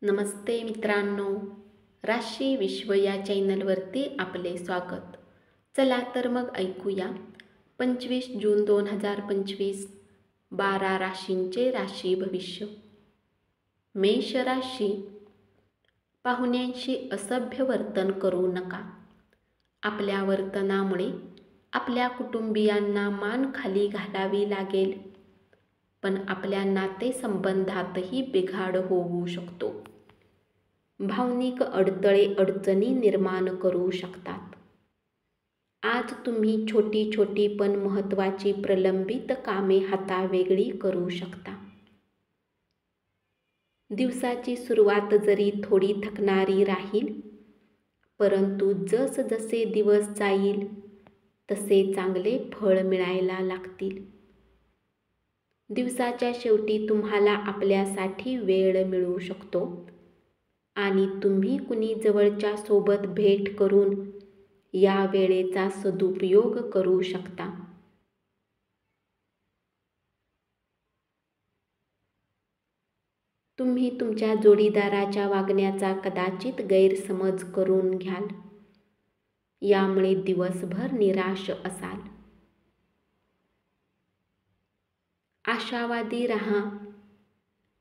नमस्ते मित्रांनो, राशी विश्व या चॅनलवरती आपले स्वागत. चला तर मग ऐकूया 25 जून 2025 12 राशींचे राशी भविष्य. मेष राशी. पाहुण्यांशी असभ्य वर्तन करू नका. आपल्या वर्तनामुळे आपल्या कुटुंबियांना मान खाली घालावी लागेल, पण आपल्या नातेसंबंधातही बिघाड होऊ शकतो. भावनिक अडचणी निर्माण करू शकतात. आज तुम्ही छोटी छोटी पण महत्त्वाची प्रलंबित कामे हातावेगळी करू शकता. दिवसाची सुरुवात जरी थोडी थकणारी राहील, परंतु जसजसे दिवस जाईल तसे चांगले फळ मिळायला लागतील. दिवसाच्या शेवटी तुम्हाला आपल्यासाठी वेळ मिळू शकतो आणि तुम्ही कुणी जवळच्या सोबत भेट करून या वेळेचा सदुपयोग करू शकता. तुम्ही तुमच्या जोडीदाराच्या वागण्याचा कदाचित गैरसमज करून घ्याल. यामुळे दिवसभर निराश असाल. आशावादी राहा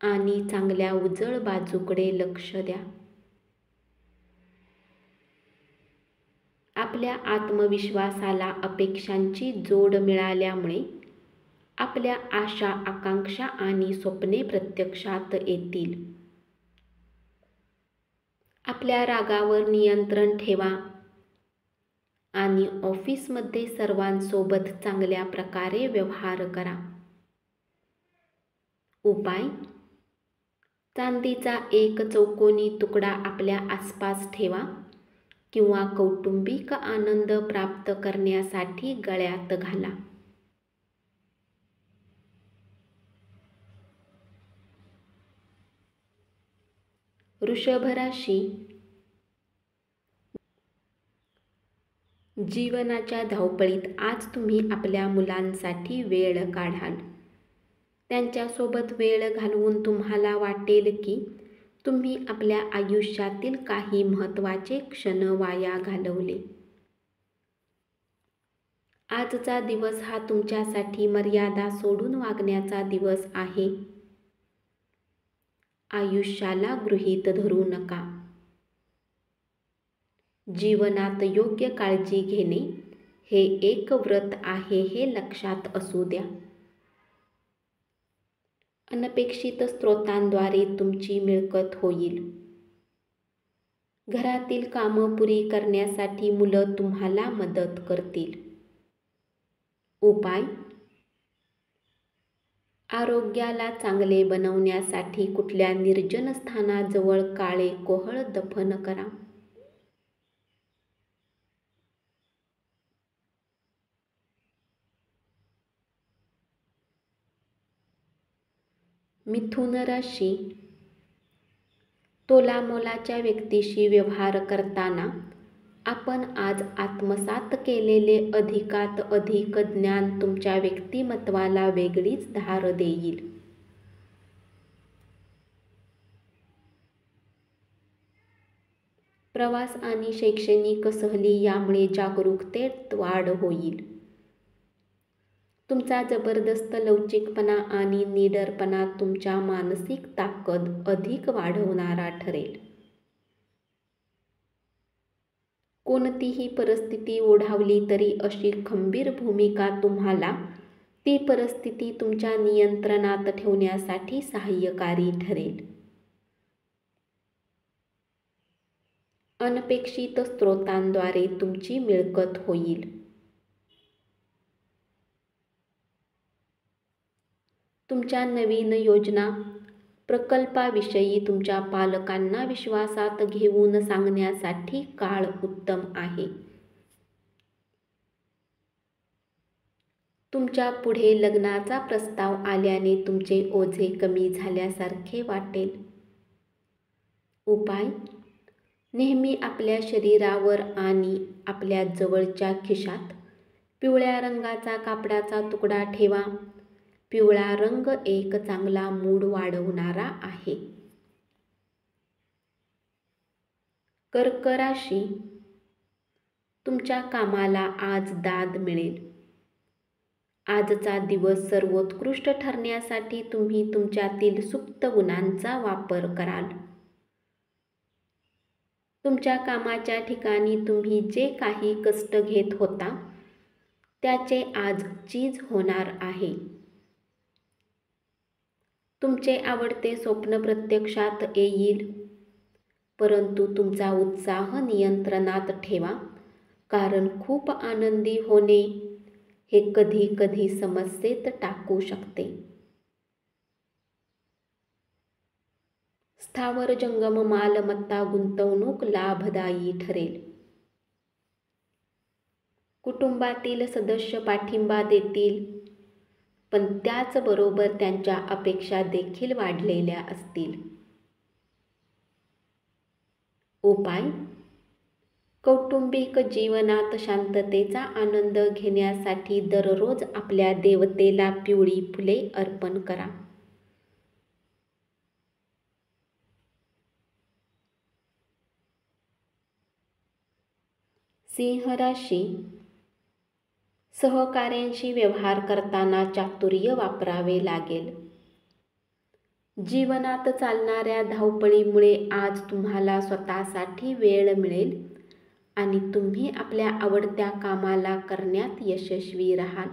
आणि चांगल्या उजळ बाजूकडे लक्ष द्या. आपल्या आत्मविश्वासाला अपेक्षांची जोड मिळाल्यामुळे आपल्या आशा, आकांक्षा आणि स्वप्ने प्रत्यक्षात येतील. आपल्या रागावर नियंत्रण ठेवा आणि ऑफिसमध्ये सर्वांसोबत चांगल्या प्रकारे व्यवहार करा. उपाय: चांदीचा एक चौकोनी तुकडा आपल्या आसपास ठेवा किंवा कौटुंबिक आनंद प्राप्त करण्यासाठी गळ्यात घाला. वृषभ राशी. जीवनाच्या धावपळीत आज तुम्ही आपल्या मुलांसाठी वेळ काढाल. त्यांच्यासोबत वेळ घालवून तुम्हाला वाटेल की तुम्ही आपल्या आयुष्यातील काही महत्त्वाचे क्षण वाया घालवले. आजचा दिवस हा तुमच्यासाठी मर्यादा सोडून वागण्याचा दिवस आहे. आयुष्याला गृहीत धरू नका. जीवनात योग्य काळजी घेणे हे एक व्रत आहे हे लक्षात असू द्या. अनपेक्षित स्रोतांद्वारे तुमची मिळकत होईल. घरातील कामं पुरी करण्यासाठी मुलं तुम्हाला मदत करतील. उपाय: आरोग्याला चांगले बनवण्यासाठी कुठल्या निर्जन स्थानाजवळ काळे कोहळ दफन करा. मिथुन राशी. तोलामोलाच्या व्यक्तीशी व्यवहार करताना आपण आज आत्मसात केलेले अधिकात अधिक ज्ञान तुमच्या व्यक्तिमत्वाला वेगळीच धार देईल. प्रवास आणि शैक्षणिक सहली यामुळे जागरूकतेत वाढ होईल. तुमचा जबरदस्त लवचिकपणा आणि निडरपणा तुमच्या मानसिक ताकद अधिक वाढवणारा ठरेल. कोणतीही परिस्थिती ओढावली तरी अशी खंबीर भूमिका तुम्हाला ती परिस्थिती तुमच्या नियंत्रणात ठेवण्यासाठी सहाय्यकारी ठरेल. अनपेक्षित स्रोतांद्वारे तुमची मिळकत होईल. तुमच्या नवीन योजना, प्रकल्पाविषयी तुमच्या पालकांना विश्वासात घेऊन सांगण्यासाठी काळ उत्तम आहे. तुमच्या पुढे लग्नाचा प्रस्ताव आल्याने तुमचे ओझे कमी झाल्यासारखे वाटेल. उपाय: नेहमी आपल्या शरीरावर आणि आपल्या जवळच्या खिशात पिवळ्या रंगाचा कापडाचा तुकडा ठेवा. पिवळा रंग एक चांगला मूड वाढवणारा आहे. कर्क राशी, तुमच्या कामाला आज दाद मिळेल. आजचा दिवस सर्वोत्कृष्ट ठरण्यासाठी तुम्ही तुमच्यातील सुप्त गुणांचा वापर कराल. तुमच्या कामाच्या ठिकाणी तुम्ही जे काही कष्ट घेत होता त्याचे आज चीज होणार आहे. तुमचे आवडते स्वप्न प्रत्यक्षात येईल, परंतु तुमचा उत्साह नियंत्रणात ठेवा, कारण खूप आनंदी होणे हे कधी कधी समस्येत टाकू शकते. स्थावर जंगम मालमत्ता गुंतवणूक लाभदायी ठरेल. कुटुंबातील सदस्य पाठिंबा देतील, पण त्याचबरोबर त्यांच्या अपेक्षा देखील वाढलेल्या असतील. उपाय: कौटुंबिक जीवनात शांततेचा आनंद घेण्यासाठी दररोज आपल्या देवतेला पिवळी फुले अर्पण करा. सिंह राशी, सहकाऱ्यांशी व्यवहार करताना चातुर्य वापरावे लागेल. जीवनात चालणाऱ्या धावपळीमुळे आज तुम्हाला स्वतःसाठी वेळ मिळेल आणि तुम्ही आपल्या आवडत्या कामाला करण्यात यशस्वी राहाल.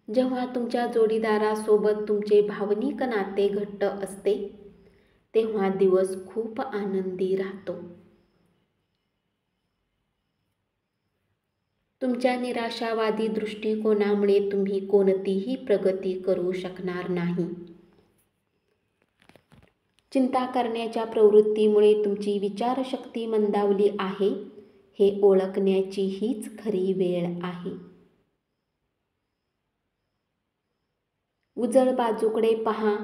जेव्हा तुमच्या जोडीदारासोबत तुमचे भावनिक नाते घट्ट असते, तेव्हा दिवस खूप आनंदी राहतो. तुमच्या निराशावादी दृष्टिकोनामुळे तुम्ही कोणतीही प्रगती करू शकणार नाही. चिंता करण्याच्या प्रवृत्तीमुळे तुमची विचारशक्ती मंदावली आहे, हे ओळखण्याची हीच खरी वेळ आहे. उजळ बाजूकडे पहा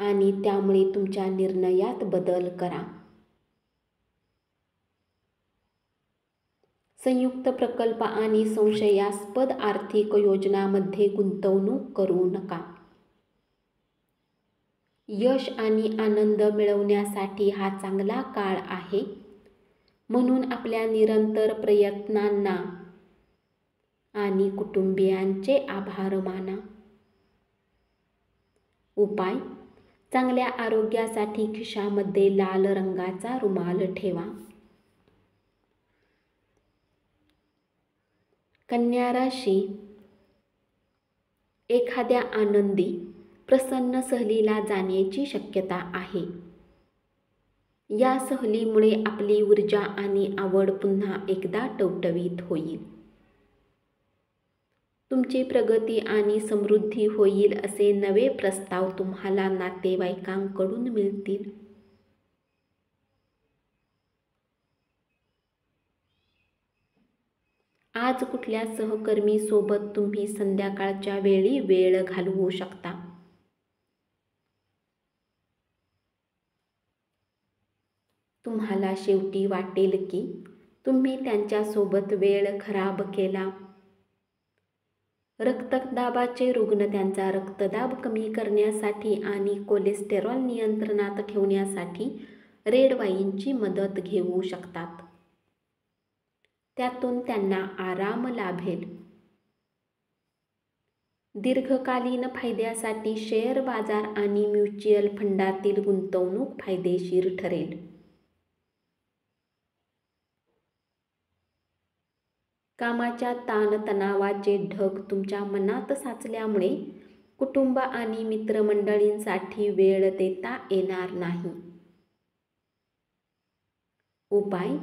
आणि त्यामुळे तुमच्या निर्णयात बदल करा. संयुक्त प्रकल्प आणि संशयास्पद आर्थिक योजनांमध्ये गुंतवणूक करू नका. यश आणि आनंद मिळवण्यासाठी हा चांगला काळ आहे, म्हणून आपल्या निरंतर प्रयत्नांना आणि कुटुंबियांचे आभार माना. उपाय: चांगल्या आरोग्यासाठी खिशामध्ये लाल रंगाचा रुमाल ठेवा. कन्या राशी, एखाद्या आनंदी प्रसन्न सहलीला जाण्याची शक्यता आहे. या सहलीमुळे आपली ऊर्जा आणि आवड पुन्हा एकदा टवटवीत होईल. तुमची प्रगती आणि समृद्धी होईल असे नवे प्रस्ताव तुम्हाला नातेवाईकांकडून मिळतील. आज कुठल्या सहकर्मी सोबत तुम्ही संध्याकाळच्या वेळी वेळ घालवू शकता. तुम्हाला शेवटी वाटेल की तुम्ही त्यांच्यासोबत वेळ खराब केला. रक्तदाबाचे रुग्ण त्यांचा रक्तदाब कमी करण्यासाठी आणि कोलेस्टेरॉल नियंत्रणात ठेवण्यासाठी रेड वाईनची मदत घेऊ शकतात. त्यातून त्यांना आराम लाभेल. दीर्घकालीन फायद्यासाठी शेअर बाजार आणि म्युच्युअल फंडातील गुंतवणूक फायदेशीर ठरेल. कामाच्या ताणतणावाचे ढग तुमच्या मनात साचल्यामुळे कुटुंब आणि मित्रमंडळींसाठी वेळ देता येणार नाही. उपाय: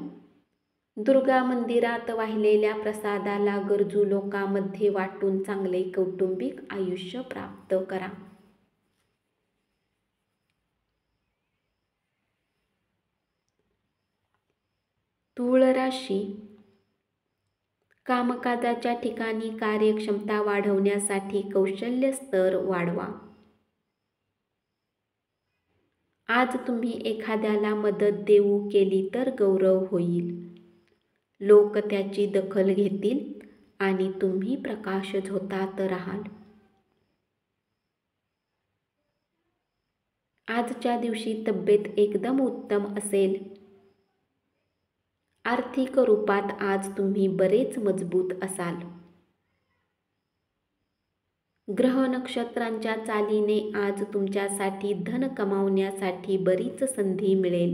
दुर्गा मंदिरात वाहिलेल्या प्रसादाला गरजू लोकांमध्ये वाटून चांगले कौटुंबिक आयुष्य प्राप्त करा. तूळ राशी, कामकाजाच्या ठिकाणी कार्यक्षमता वाढवण्यासाठी कौशल्य स्तर वाढवा. आज तुम्ही एखाद्याला मदत देऊ केली तर गौरव होईल. लोक त्याची दखल घेतील आणि तुम्ही प्रकाशझोतात राहाल. आजच्या दिवशी तब्येत एकदम उत्तम असेल. आर्थिक रूपात आज तुम्ही बरेच मजबूत असाल. ग्रह नक्षत्रांच्या चालीने आज तुमच्यासाठी धन कमावण्यासाठी बरीच संधी मिळेल.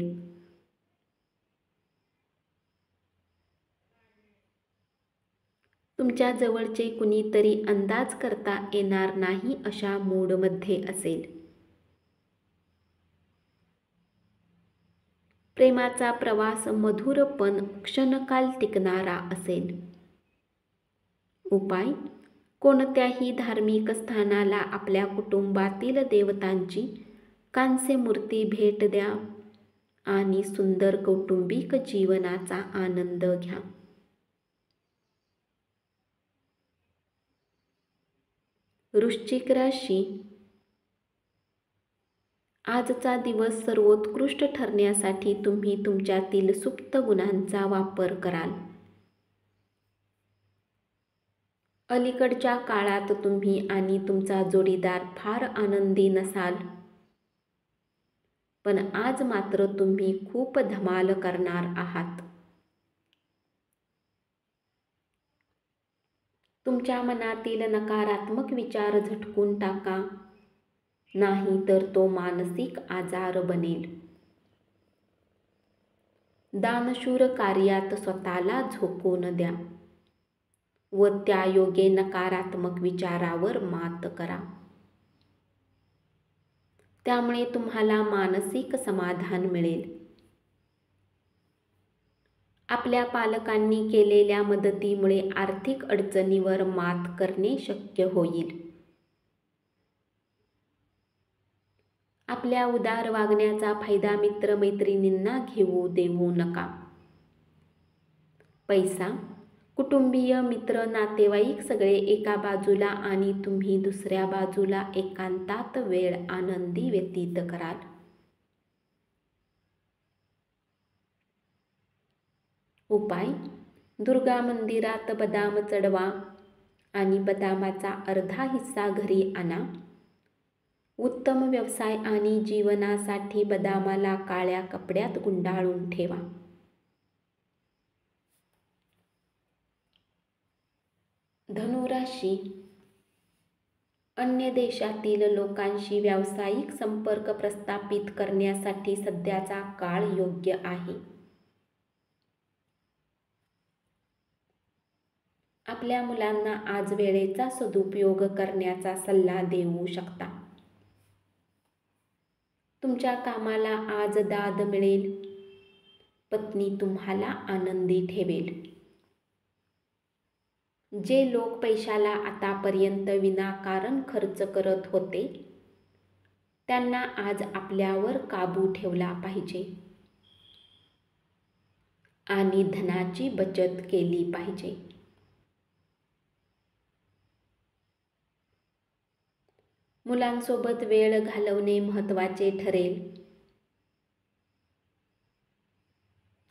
तुमच्या जवळचे कुणीतरी अंदाज करता येणार नाही अशा मूडमध्ये असेल. प्रेमाचा प्रवास मधुर पण क्षणकाल टिकणारा असेल. उपाय: कोणत्याही धार्मिक स्थानाला आपल्या कुटुंबातील देवतांची कांस्य मूर्ती भेट द्या आणि सुंदर कौटुंबिक जीवनाचा आनंद घ्या. वृश्चिक राशी. आजचा दिवस सर्वोत्कृष्ट ठरण्यासाठी तुम्ही तुमच्यातील सुप्त गुणांचा वापर कराल. अलीकडच्या काळात तुम्ही आणि तुमचा जोडीदार फार आनंदी नसाल, पण आज मात्र तुम्ही खूप धमाल करणार आहात. तुमच्या मनातील नकारात्मक विचार झटकून टाका, नाही तर तो मानसिक आजार बनेल. दानशूर कार्यात स्वतःला झोकून द्या व त्यायोगे नकारात्मक विचारावर मात करा. त्यामुळे तुम्हाला मानसिक समाधान मिळेल. आपल्या पालकांनी केलेल्या मदतीमुळे आर्थिक अडचणीवर मात करणे शक्य होईल. आपल्या उदार वागण्याचा फायदा मित्रमैत्रिणींना घेऊ देऊ नका. पैसा, कुटुंबीय, मित्र, नातेवाईक सगळे एका बाजूला आणि तुम्ही दुसऱ्या बाजूला एकांतात वेळ आनंदी व्यतीत कराल. उपाय: दुर्गा मंदिरात बदाम चढवा आणि बदामाचा अर्धा हिस्सा घरी आणा. उत्तम व्यवसाय आणि जीवनासाठी बदामाला काळ्या कपड्यात गुंडाळून ठेवा. धनुराशी. अन्य देशातील लोकांशी व्यावसायिक संपर्क प्रस्थापित करण्यासाठी सध्याचा काळ योग्य आहे. आपल्या मुलांना आज वेळेचा सदुपयोग करण्याचा सल्ला देऊ शकता. तुमच्या कामाला आज दाद मिळेल. पत्नी तुम्हाला आनंदी ठेवेल. जे लोक पैशाला आतापर्यंत विनाकारण खर्च करत होते, त्यांना आज आपल्यावर काबू ठेवला पाहिजे आणि धनाची बचत केली पाहिजे. मुलांसोबत वेळ घालवणे महत्त्वाचे ठरेल.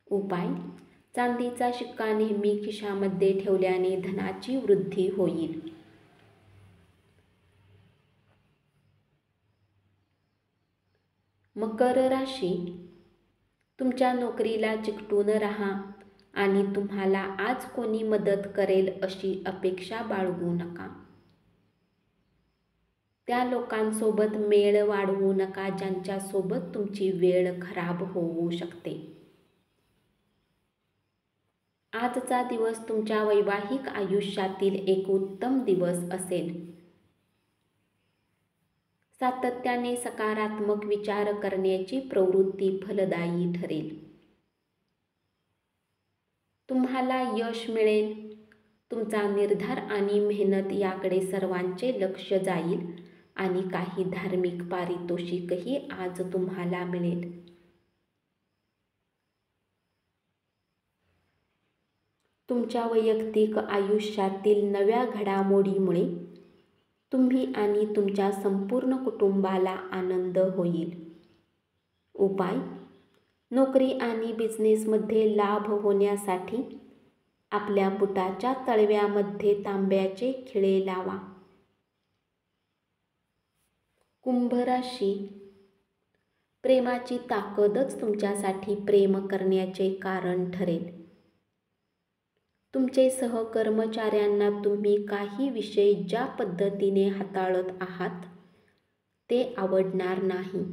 उपाय: चांदीचा शिक्का नेहमी खिशामध्ये ठेवल्याने धनाची वृद्धी होईल. मकर राशी. तुमच्या नोकरीला चिकटून राहा आणि तुम्हाला आज कोणी मदत करेल अशी अपेक्षा बाळगू नका. त्या लोकांसोबत मेळ वाढवू नका ज्यांच्यासोबत तुमची वेळ खराब होऊ शकते. आजचा दिवस तुमच्या वैवाहिक आयुष्यातील एक उत्तम दिवस असेल. सातत्याने सकारात्मक विचार करण्याची प्रवृत्ती फलदायी ठरेल. तुम्हाला यश मिळेल. तुमचा निर्धार आणि मेहनत याकडे सर्वांचे लक्ष जाईल आणि काही धार्मिक पारितोषिकही आज तुम्हाला मिळेल. तुमच्या वैयक्तिक आयुष्यातील नव्या घडामोडीमुळे तुम्ही आणि तुमच्या संपूर्ण कुटुंबाला आनंद होईल. उपाय: नोकरी आणि बिझनेसमध्ये लाभ होण्यासाठी आपल्या बुटाच्या तळव्यामध्ये तांब्याचे खिळे लावा. कुंभ राशी. प्रेमाची ताकदच तुमच्यासाठी प्रेम करण्याचे कारण ठरेल. तुमचे सहकर्मचाऱ्यांना तुम्ही काही विषय ज्या पद्धतीने हाताळत आहात ते आवडणार नाही,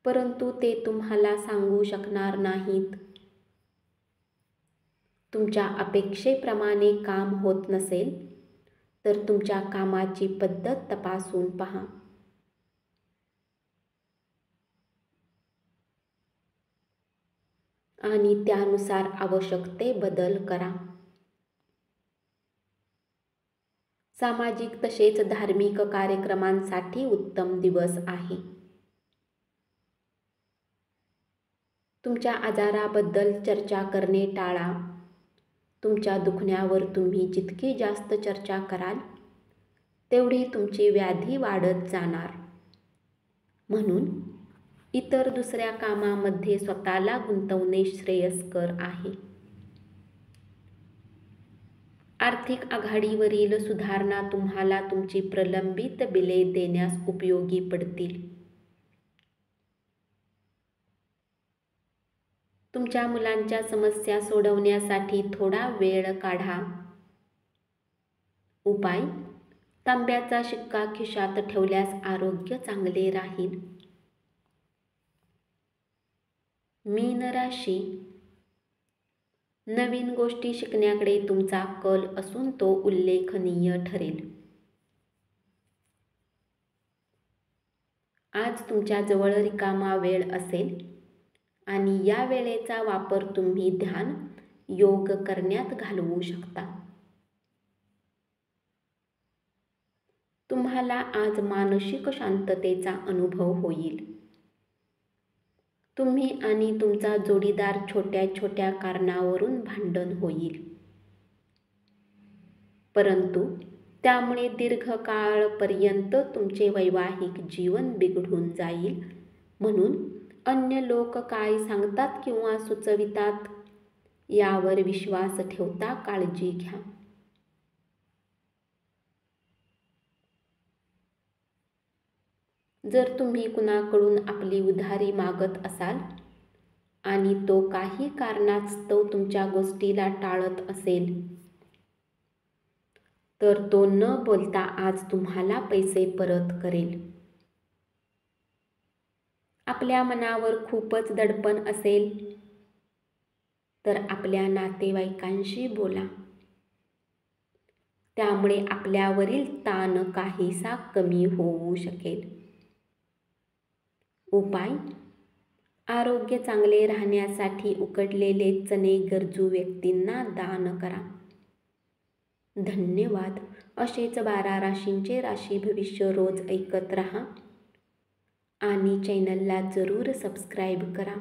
परंतु ते तुम्हाला सांगू शकणार नाहीत. तुमच्या अपेक्षेप्रमाणे काम होत नसेल तर तुमच्या कामाची पद्धत तपासून पहा. आणि त्यानुसार आवश्यक ते बदल करा. सामाजिक तसेच धार्मिक कार्यक्रमांसाठी उत्तम दिवस आहे. तुमच्या आजाराबद्दल चर्चा करणे टाळा. तुमच्या दुखण्यावर तुम्ही जितकी जास्त चर्चा कराल तेवढी तुमची व्याधी वाढत जाणार. म्हणून इतर दुसऱ्या कामामध्ये स्वतःला गुंतवणे श्रेयस्कर आहे. आर्थिक आघाडीवरील सुधारणा तुम्हाला तुमची प्रलंबित बिले देण्यास उपयोगी पडतील. तुमच्या मुलांच्या समस्या सोडवण्यासाठी थोडा वेळ काढा. उपाय: तांब्याचा शिक्का खिशात ठेवल्यास आरोग्य चांगले राहील. मीन राशी: नवीन गोष्टी शिकण्याकडे तुमचा कल असून तो उल्लेखनीय ठरेल. आज तुमच्याजवळ रिकामा वेळ असेल आणि या वेळेचा वापर तुम्ही ध्यान, योग करण्यात घालवू शकता. तुम्हाला आज मानसिक शांततेचा अनुभव होईल. तुम्ही आणि तुमचा जोडीदार छोट्या छोट्या कारणावरून भांडण होईल, परंतु त्यामुळे दीर्घकाळपर्यंत तुमचे वैवाहिक जीवन बिघडून जाईल. म्हणून अन्य लोक काय सांगतात किंवा सुचवितात यावर विश्वास ठेवता काळजी घ्या. जर तुम्ही कुणाकडून आपली उधारी मागत असाल आणि तो काही कारणास्तव तुमच्या गोष्टीला टाळत असेल तर तो न बोलता आज तुम्हाला पैसे परत करेल. आपल्या मनावर खूपच दडपण असेल तर आपल्या नातेवाईकांशी बोला. त्यामुळे आपल्यावरील ताण काहीसा कमी होऊ शकेल. उपाय: आरोग्य चांगले राहण्यासाठी उकडलेले चणे गरजू व्यक्तींना दान करा. धन्यवाद. असेच 12 राशींचे राशी भविष्य रोज ऐकत रहा आणि चॅनलला जरूर सबस्क्राईब करा.